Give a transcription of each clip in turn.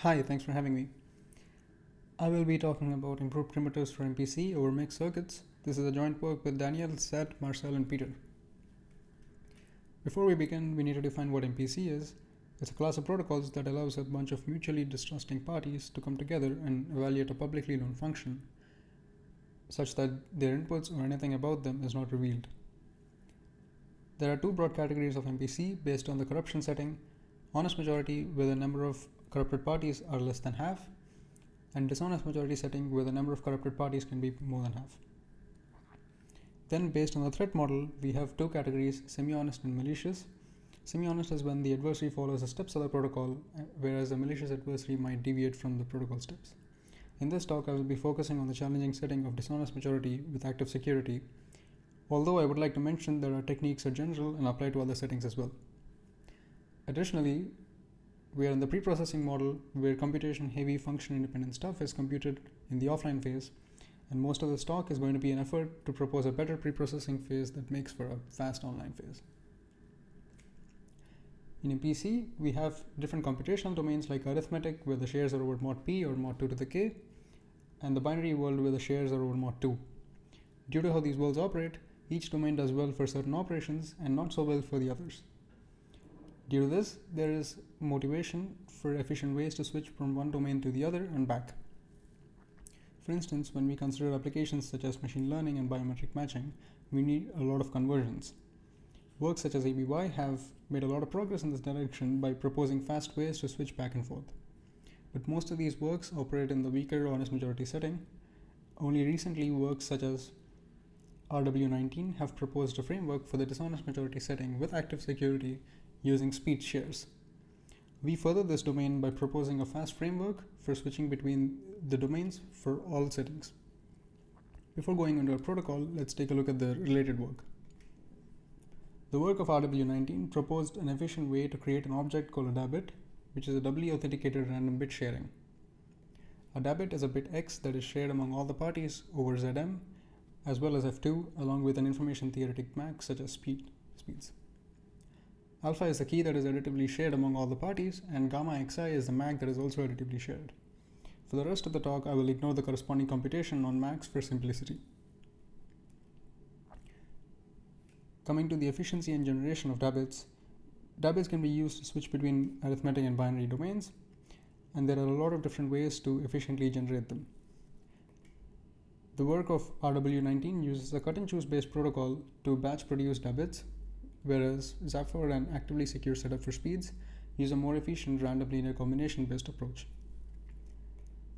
Hi, thanks for having me. I will be talking about improved primitives for MPC over mixed circuits. This is a joint work with Daniel, Seth, Marcel, and Peter. Before we begin, we need to define what MPC is. It's a class of protocols that allows a bunch of mutually distrusting parties to come together and evaluate a publicly known function such that their inputs or anything about them is not revealed. There are two broad categories of MPC based on the corruption setting: honest majority, where the number of corrupted parties are less than half, and dishonest majority setting, where the number of corrupted parties can be more than half. Then, based on the threat model, we have two categories: semi-honest and malicious. Semi-honest is when the adversary follows the steps of the protocol, whereas the malicious adversary might deviate from the protocol steps. In this talk, I will be focusing on the challenging setting of dishonest majority with active security, although I would like to mention that our techniques are general and apply to other settings as well. Additionally, we are in the pre-processing model where computation-heavy function-independent stuff is computed in the offline phase, and most of this talk is going to be an effort to propose a better pre-processing phase that makes for a fast online phase. In MPC, we have different computational domains like arithmetic, where the shares are over mod p or mod 2 to the k, and the binary world, where the shares are over mod 2. Due to how these worlds operate, each domain does well for certain operations and not so well for the others. Due to this, there is motivation for efficient ways to switch from one domain to the other and back. For instance, when we consider applications such as machine learning and biometric matching, we need a lot of conversions. Works such as ABY have made a lot of progress in this direction by proposing fast ways to switch back and forth. But most of these works operate in the weaker honest majority setting. Only recently, works such as RW19 have proposed a framework for the dishonest majority setting with active security using speed shares. We further this domain by proposing a fast framework for switching between the domains for all settings. Before going into our protocol, let's take a look at the related work. The work of RW19 proposed an efficient way to create an object called a daBit, which is a doubly authenticated random bit sharing. A daBit is a bit X that is shared among all the parties over Zm, as well as F2, along with an information theoretic MAC such as speeds. Alpha is the key that is additively shared among all the parties, and gamma xi is the MAC that is also additively shared. For the rest of the talk, I will ignore the corresponding computation on MACs for simplicity. Coming to the efficiency and generation of daBits, daBits can be used to switch between arithmetic and binary domains, and there are a lot of different ways to efficiently generate them. The work of RW19 uses a cut-and-choose based protocol to batch produce daBits, whereas Zephyr and actively secure setup for speeds use a more efficient random linear combination based approach.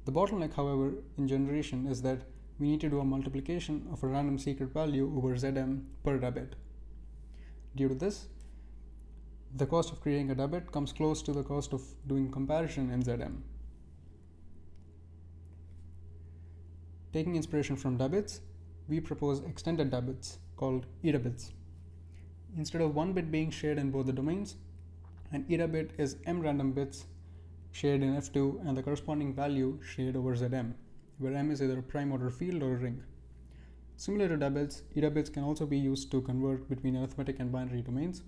The bottleneck, however, in generation is that we need to do a multiplication of a random secret value over Zm per daBit. Due to this, the cost of creating a daBit comes close to the cost of doing comparison in Zm. Taking inspiration from daBits, we propose extended daBits called edaBits. Instead of one bit being shared in both the domains, an edaBit is m random bits shared in F2 and the corresponding value shared over Zm, where m is either a prime order field or a ring. Similar to daBits, edaBits can also be used to convert between arithmetic and binary domains.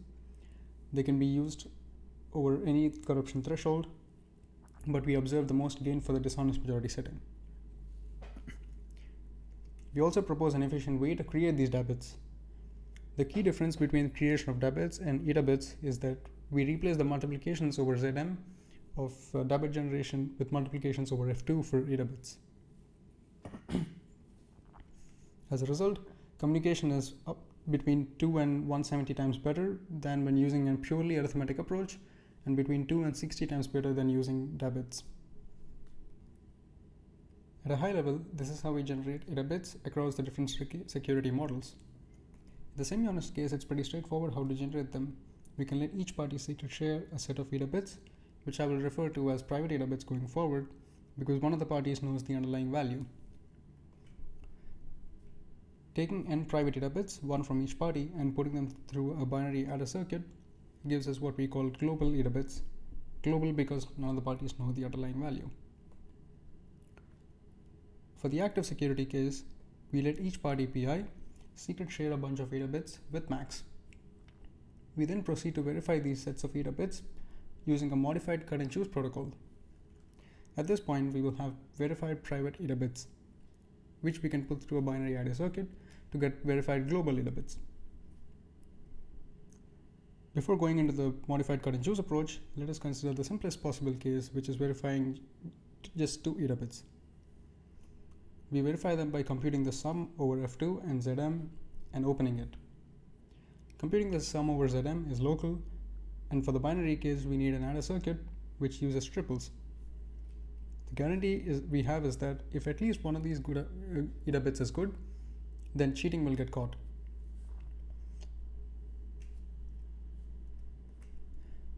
They can be used over any corruption threshold, but we observe the most gain for the dishonest majority setting. We also propose an efficient way to create these daBits. The key difference between the creation of daBits and edaBits is that we replace the multiplications over Zm of daBit generation with multiplications over F2 for edaBits. As a result, communication is up between 2 and 170 times better than when using a purely arithmetic approach, and between 2 and 60 times better than using daBits. At a high level, this is how we generate edaBits across the different security models. In the semi-honest case, it's pretty straightforward how to generate them. We can let each party secret share a set of edaBits, which I will refer to as private edaBits going forward, because one of the parties knows the underlying value. Taking n private edaBits, one from each party, and putting them through a binary adder circuit gives us what we call global edaBits. Global because none of the parties know the underlying value. For the active security case, we let each party PI secret share a bunch of edaBits with max. We then proceed to verify these sets of edaBits using a modified cut and choose protocol. At this point, we will have verified private edaBits, which we can put through a binary adder circuit to get verified global edaBits. Before going into the modified cut and choose approach, let us consider the simplest possible case, which is verifying just 2 edaBits. We verify them by computing the sum over F2 and Zm and opening it. Computing the sum over Zm is local, and for the binary case, we need an adder circuit which uses triples. The guarantee we have is that if at least one of these edaBits is good, then cheating will get caught.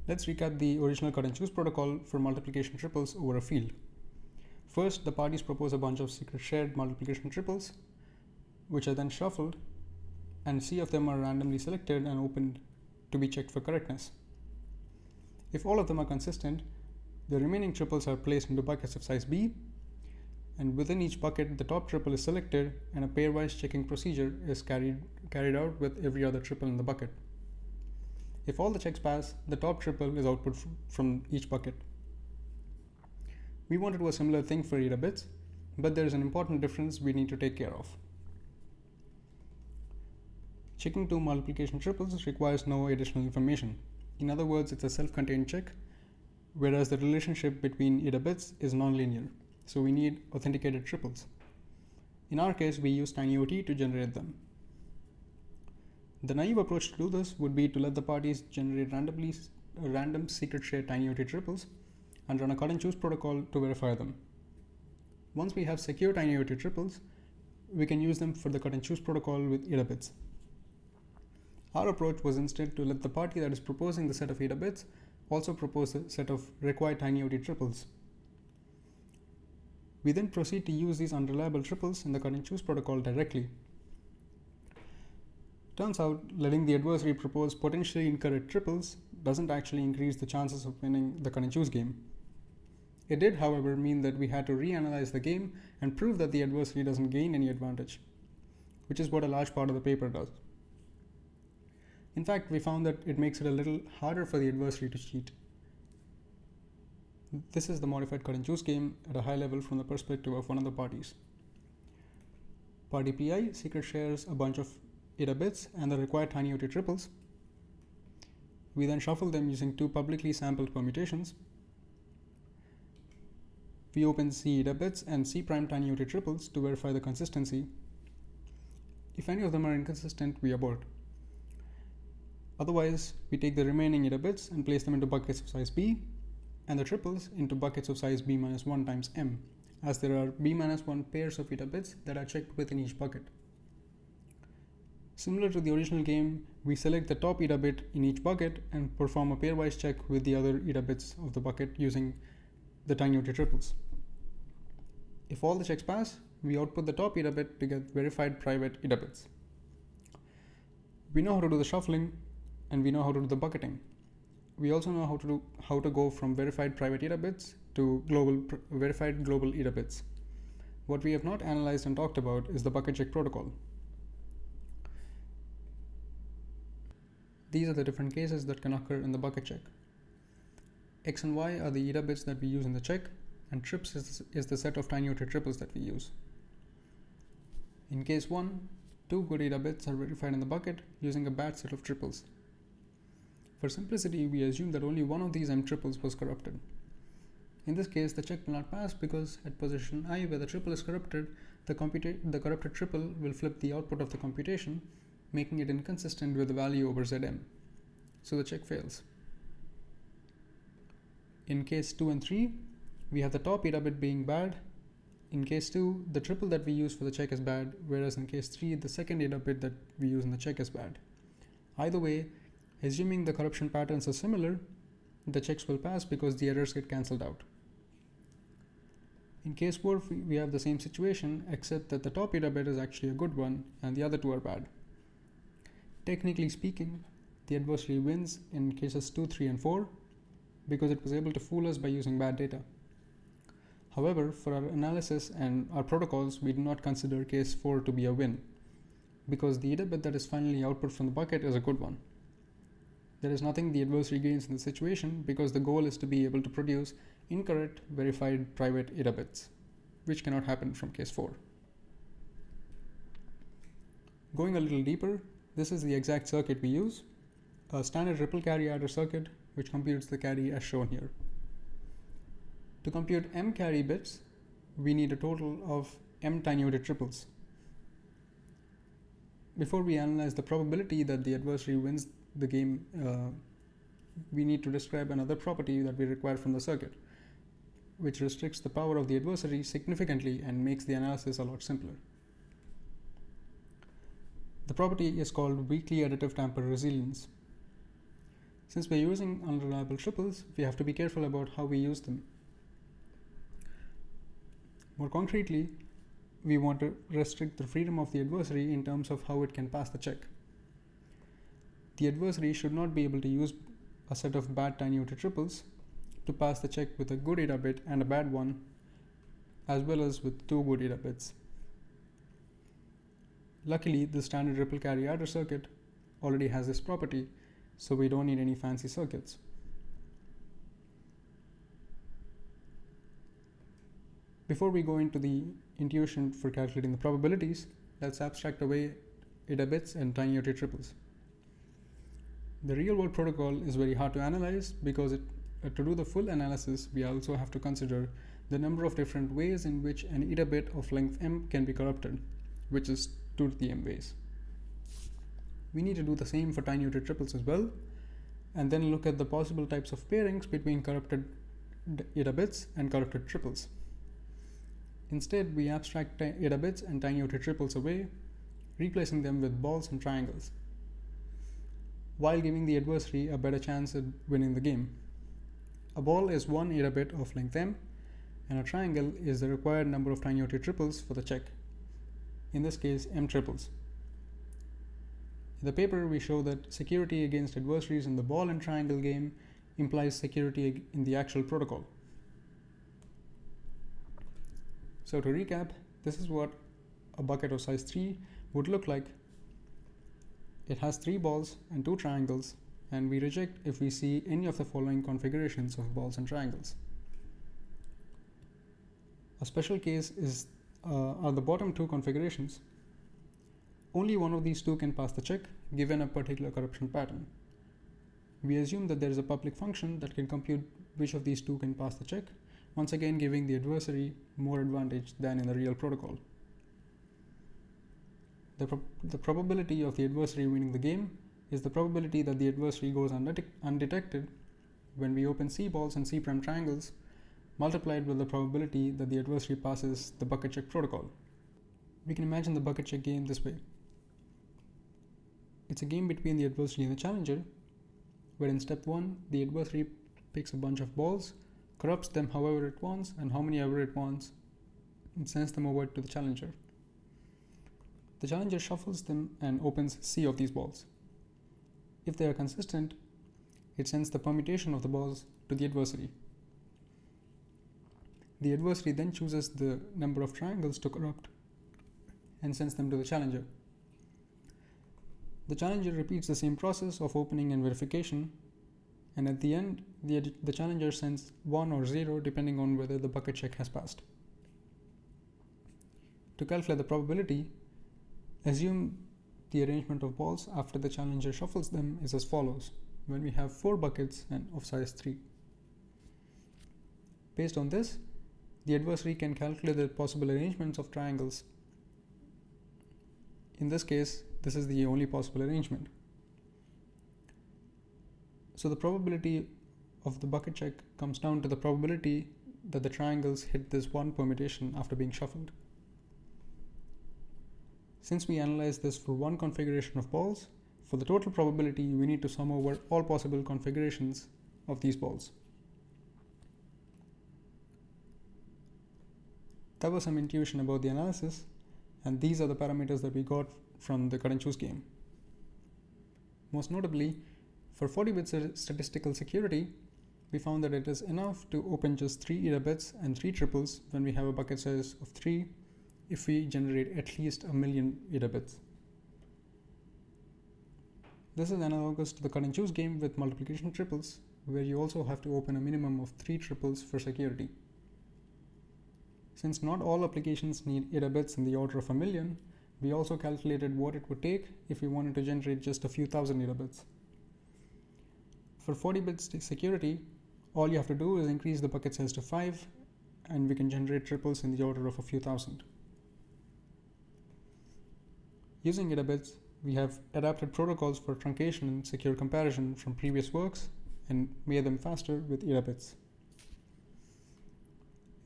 Let's recap the original cut and choose protocol for multiplication triples over a field. First, the parties propose a bunch of secret shared multiplication triples, which are then shuffled, and C of them are randomly selected and opened to be checked for correctness. If all of them are consistent, the remaining triples are placed into buckets of size B, and within each bucket, the top triple is selected and a pairwise checking procedure is carried out with every other triple in the bucket. If all the checks pass, the top triple is output from each bucket. We want to do a similar thing for edaBits, but there is an important difference we need to take care of. Checking 2 multiplication triples requires no additional information. In other words, it's a self-contained check, whereas the relationship between edaBits is nonlinear, so we need authenticated triples. In our case, we use TinyOT to generate them. The naive approach to do this would be to let the parties generate random secret shared TinyOT triples and run a cut and choose protocol to verify them. Once we have secure TinyOT triples, we can use them for the cut and choose protocol with edaBits. Our approach was instead to let the party that is proposing the set of edaBits also propose a set of required TinyOT triples. We then proceed to use these unreliable triples in the cut and choose protocol directly. Turns out, letting the adversary propose potentially incorrect triples doesn't actually increase the chances of winning the cut and choose game. It did, however, mean that we had to reanalyze the game and prove that the adversary doesn't gain any advantage, which is what a large part of the paper does. In fact, we found that it makes it a little harder for the adversary to cheat. This is the modified cut and choose game at a high level from the perspective of one of the parties. Party PI secret shares a bunch of edaBits and the required TinyOT triples. We then shuffle them using 2 publicly sampled permutations. We open C edaBits and C prime TinyOT triples to verify the consistency. If any of them are inconsistent, we abort. Otherwise, we take the remaining edaBits and place them into buckets of size B, and the triples into buckets of size B-1 times M, as there are B-1 pairs of edaBits that are checked within each bucket. Similar to the original game, we select the top edaBit in each bucket and perform a pairwise check with the other edaBits of the bucket using the TinyOT triples. If all the checks pass, we output the top edaBit to get verified private edaBits. We know how to do the shuffling, and we know how to do the bucketing. We also know how to go from verified private edaBits to verified global edaBits. What we have not analyzed and talked about is the bucket check protocol. These are the different cases that can occur in the bucket check. X and Y are the edaBits that we use in the check, and trips is the set of TinyOT triples that we use. In case 1, 2 good edaBits are verified in the bucket using a bad set of triples. For simplicity, we assume that only one of these M triples was corrupted. In this case, the check will not pass because at position I, where the triple is corrupted, the corrupted triple will flip the output of the computation, making it inconsistent with the value over Zm. So the check fails. In case 2 and 3, we have the top edaBit being bad. In case 2, the triple that we use for the check is bad, whereas in case 3, the second edaBit that we use in the check is bad. Either way, assuming the corruption patterns are similar, the checks will pass because the errors get cancelled out. In case 4, we have the same situation, except that the top edaBit is actually a good one and the other 2 are bad. Technically speaking, the adversary wins in cases 2, 3, and 4 because it was able to fool us by using bad data. However, for our analysis and our protocols, we do not consider case 4 to be a win because the edaBit that is finally output from the bucket is a good one. There is nothing the adversary gains in this situation because the goal is to be able to produce incorrect verified private edaBits, which cannot happen from case 4. Going a little deeper, this is the exact circuit we use, a standard ripple carry adder circuit which computes the carry as shown here. To compute m carry bits, we need a total of m tiny-noted triples. Before we analyze the probability that the adversary wins the game, we need to describe another property that we require from the circuit, which restricts the power of the adversary significantly and makes the analysis a lot simpler. The property is called weakly additive tamper resilience. Since we're using unreliable triples, we have to be careful about how we use them. More concretely, we want to restrict the freedom of the adversary in terms of how it can pass the check. The adversary should not be able to use a set of bad tiny-noted triples to pass the check with a good edaBit and a bad one, as well as with 2 good edaBits. Luckily, the standard ripple carry adder circuit already has this property, so we don't need any fancy circuits. Before we go into the intuition for calculating the probabilities, let's abstract away edaBits and tiny-noted triples. The real-world protocol is very hard to analyze because to do the full analysis, we also have to consider the number of different ways in which an edaBit of length m can be corrupted, which is 2 to the m ways. We need to do the same for tiny-noted triples as well, and then look at the possible types of pairings between corrupted edaBits and corrupted triples. Instead, we abstract edaBits and tiny-noted triples away, replacing them with balls and triangles, while giving the adversary a better chance at winning the game. A ball is 1 edaBit of length m, and a triangle is the required number of tiny-noted triples for the check, in this case m triples. In the paper, we show that security against adversaries in the ball and triangle game implies security in the actual protocol. So to recap, this is what a bucket of size 3 would look like. It has 3 balls and 2 triangles, and we reject if we see any of the following configurations of balls and triangles. A special case are the bottom 2 configurations. Only one of these 2 can pass the check given a particular corruption pattern. We assume that there is a public function that can compute which of these 2 can pass the check, once again giving the adversary more advantage than in the real protocol. The probability of the adversary winning the game is the probability that the adversary goes undetected when we open C balls and C prime triangles, multiplied with the probability that the adversary passes the bucket check protocol. We can imagine the bucket check game this way. It's a game between the adversary and the challenger, where in step 1, the adversary picks a bunch of balls, corrupts them however it wants and how many ever it wants, and sends them over to the challenger. The challenger shuffles them and opens C of these balls. If they are consistent, it sends the permutation of the balls to the adversary. The adversary then chooses the number of triangles to corrupt and sends them to the challenger. The challenger repeats the same process of opening and verification, and at the end, the challenger sends 1 or 0 depending on whether the bucket check has passed. To calculate the probability, assume the arrangement of balls after the challenger shuffles them is as follows, when we have 4 buckets and of size 3. Based on this, the adversary can calculate the possible arrangements of triangles. In this case, this is the only possible arrangement. So the probability of the bucket check comes down to the probability that the triangles hit this one permutation after being shuffled. Since we analyze this for one configuration of balls, for the total probability we need to sum over all possible configurations of these balls. That was some intuition about the analysis, and these are the parameters that we got from the cut and choose game. Most notably, for 40-bit statistical security, we found that it is enough to open just 3 edaBits and 3 triples when we have a bucket size of 3 if we generate at least 1 million edaBits. This is analogous to the cut and choose game with multiplication triples, where you also have to open a minimum of 3 triples for security. Since not all applications need edaBits in the order of 1,000,000, we also calculated what it would take if we wanted to generate just a few thousand edaBits. For 40 bits security, all you have to do is increase the bucket size to 5, and we can generate triples in the order of a few thousand. Using edaBits, we have adapted protocols for truncation and secure comparison from previous works and made them faster with edaBits.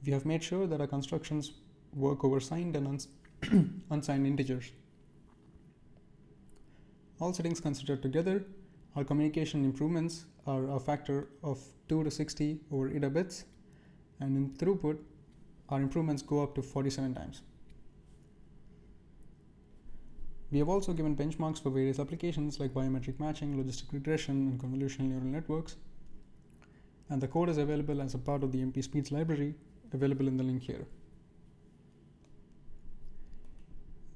We have made sure that our constructions work over signed and unsigned integers. All settings considered together, our communication improvements are a factor of 2 to 60 over edaBits, and in throughput, our improvements go up to 47 times. We have also given benchmarks for various applications like biometric matching, logistic regression, and convolutional neural networks, and the code is available as a part of the MP Speeds library, available in the link here.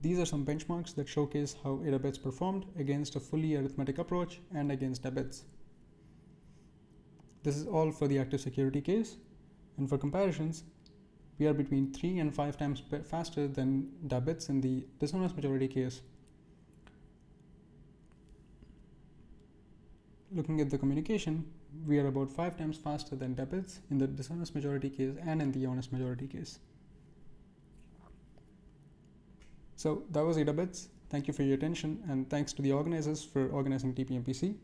These are some benchmarks that showcase how edaBits performed against a fully arithmetic approach and against daBits. This is all for the active security case, and for comparisons, we are between 3 and 5 times faster than daBits in the dishonest majority case. Looking at the communication, we are about 5 times faster than daBits in the dishonest majority case and in the honest majority case. So that was edaBits. Thank you for your attention, and thanks to the organizers for organizing TPMPC.